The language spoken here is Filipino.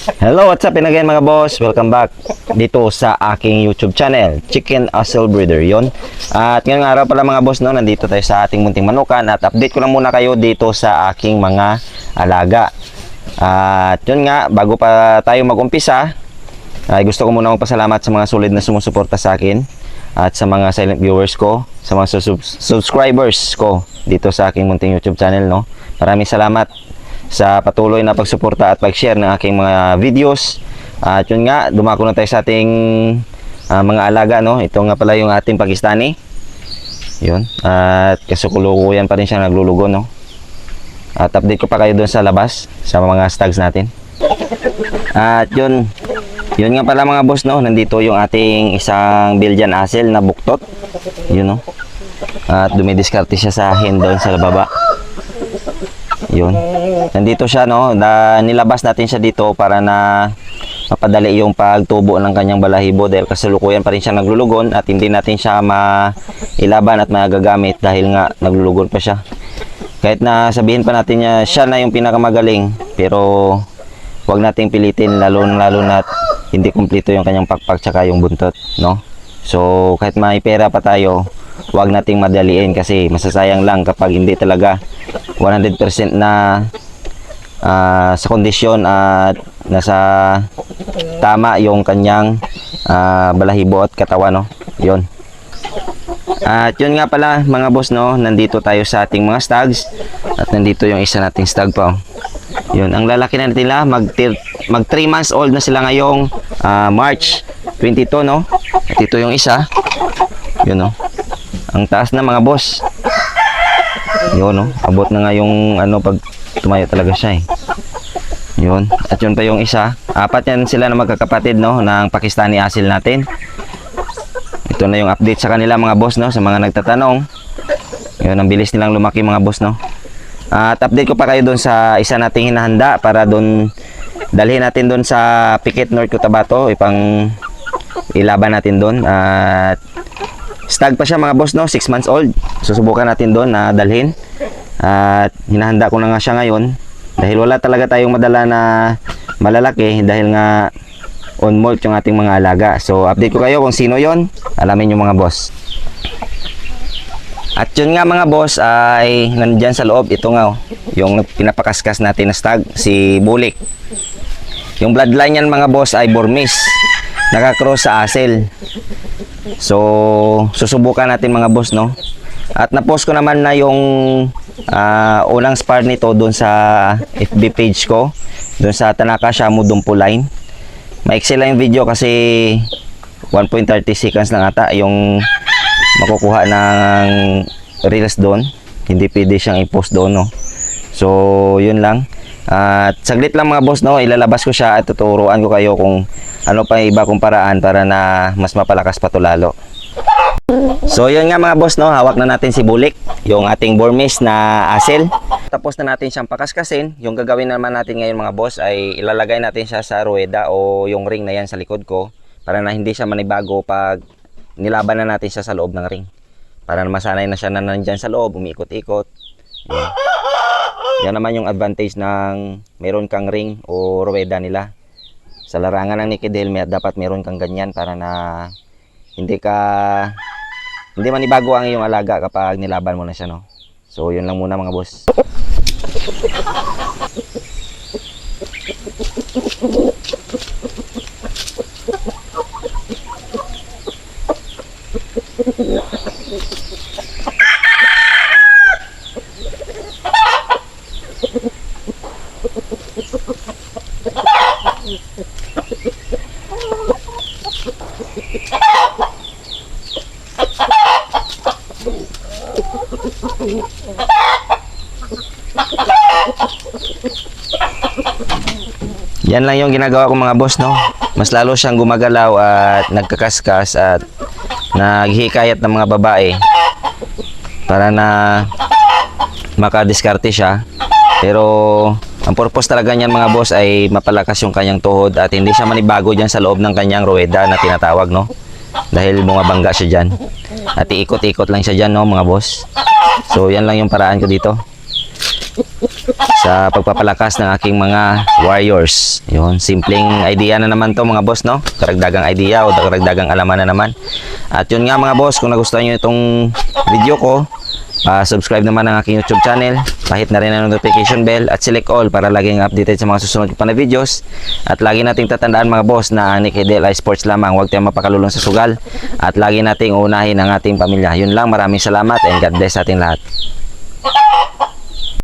Hello, what's up again mga boss? Welcome back dito sa aking YouTube channel, Chicken Hustle Breeder yon. At ngayong araw pala mga boss, no, nandito tayo sa ating munting manukan at update ko lang muna kayo dito sa aking mga alaga. At yun nga, bago pa tayo mag-umpisa, ay gusto ko muna magpasalamat sa mga solid na sumusuporta sa akin at sa mga silent viewers ko, sa mga subscribers ko dito sa aking munting YouTube channel, no. Maraming salamat sa patuloy na pagsuporta at pag-share ng aking mga videos. At yun nga, dumako na tayo sa ating mga alaga, no. Ito nga pala yung ating Pakistani. Yun. At kasukulukuyan pa rin siya naglulugo, no. At update ko pa kayo doon sa labas sa mga stags natin. At yun nga pala mga boss, no. Nandito yung ating isang Belgian Hassel na buktot. Yun, no. At dumidiskarte siya sa hen doon sa baba. Yun. Nandito siya, no. Nilabas natin siya dito para na mapadali yung pagtubo ng kanyang balahibo dahil kasalukuyan pa rin siya naglulugon at hindi natin siya mailaban at magagamit dahil nga naglulugon pa siya. Kahit na sabihin pa natin niya siya na yung pinakamagaling, pero wag nating pilitin lalo na hindi kumpleto yung kanyang pakpak tsaka yung buntot, no. So kahit may pera pa tayo, wag nating madaliin kasi masasayang lang kapag hindi talaga 100% na sa kondisyon at nasa tama yung kanyang balahibo at katawan, no. Yun. At yun nga pala mga boss, no, nandito tayo sa ating mga stags at nandito yung isa nating stag pa. Yun, ang lalaki na nila, mag 3 months old na sila ngayong March 22, no. At ito yung isa. Yun, no. Ang taas na mga boss. Yun, no. Abot na nga yung pag tumayo talaga siya, eh. Yun. At yun pa yung isa. 4 yan sila na magkakapatid, no, ng Pakistani Hassel natin. Ito na yung update sa kanila mga boss, no, sa mga nagtatanong. Yun, ang bilis nilang lumaki mga boss, no. At update ko pa kayo doon sa isa nating hinahanda para doon dalhin natin doon sa Pikit, North Cotabato, ipang ilaban natin doon. At stag pa siya mga boss, no, 6 months old. Susubukan natin doon na dalhin. At hinahanda ko na nga siya ngayon dahil wala talaga tayong madala na malalaki dahil nga on molt yung ating mga alaga. So update ko kayo kung sino yon, alamin nyo mga boss. At yun nga mga boss ay nandyan sa loob. Ito nga, yung pinapakaskas natin na stag, si Bulik. Yung bloodline yan mga boss ay Burmese, nakakross sa Hassel. So susubukan natin mga boss, no. At na-post ko naman na yung unang spar nito doon sa FB page ko, doon sa Tanaka Shamu Dumpo line. Maiksi lang yung video kasi 1.30 seconds lang ata yung makukuha ng reels doon. Hindi pwede siyang i-post doon, no. So yun lang. At saglit lang mga boss, no, ilalabas ko siya at tuturuan ko kayo kung ano pa iba kong paraan para na mas mapalakas pa to lalo. So yun nga mga boss, no, hawak na natin si Bulik, yung ating Burmese na Hassel. Tapos na natin siyang pakaskasin. Yung gagawin naman natin ngayon mga boss ay ilalagay natin siya sa rueda o yung ring na yan sa likod ko para na hindi siya manibago pag nilaban na natin siya sa loob ng ring. Para na masanay na siya na nandyan sa loob, umiikot-ikot. Yan. Yan naman yung advantage ng meron kang ring o rueda nila. Sa larangan ng naked helmet, dapat meron kang ganyan para na hindi manibago ang iyong alaga kapag nilaban mo na siya, no. So yun lang muna mga boss. Yan lang yung ginagawa ko mga boss, no. Mas lalo siyang gumagalaw at nagkakaskas at naghihikayat ng mga babae para na makadiskarte siya. Pero ang purpose talaga niyan mga boss ay mapalakas yung kanyang tuhod at hindi siya manibago dyan sa loob ng kanyang rueda na tinatawag, no. Dahil bumabangga siya dyan. At iikot-ikot lang siya dyan, no mga boss. So yan lang yung paraan ko dito. sa pagpapalakas ng aking mga warriors. Yun, simpleng idea na naman to mga boss, no? Karagdagang idea o karagdagang alaman na naman. At yun nga mga boss, kung nagustuhan nyo itong video ko, subscribe naman ang aking YouTube channel, pahit na rin ang notification bell at select all para laging updated sa mga susunod ko pa na videos. At lagi nating tatandaan mga boss na ang Nick Hidel ay sports lamang, huwag tayong mapakalulong sa sugal at lagi nating unahin ang ating pamilya. Yun lang, maraming salamat and God bless sa ating lahat.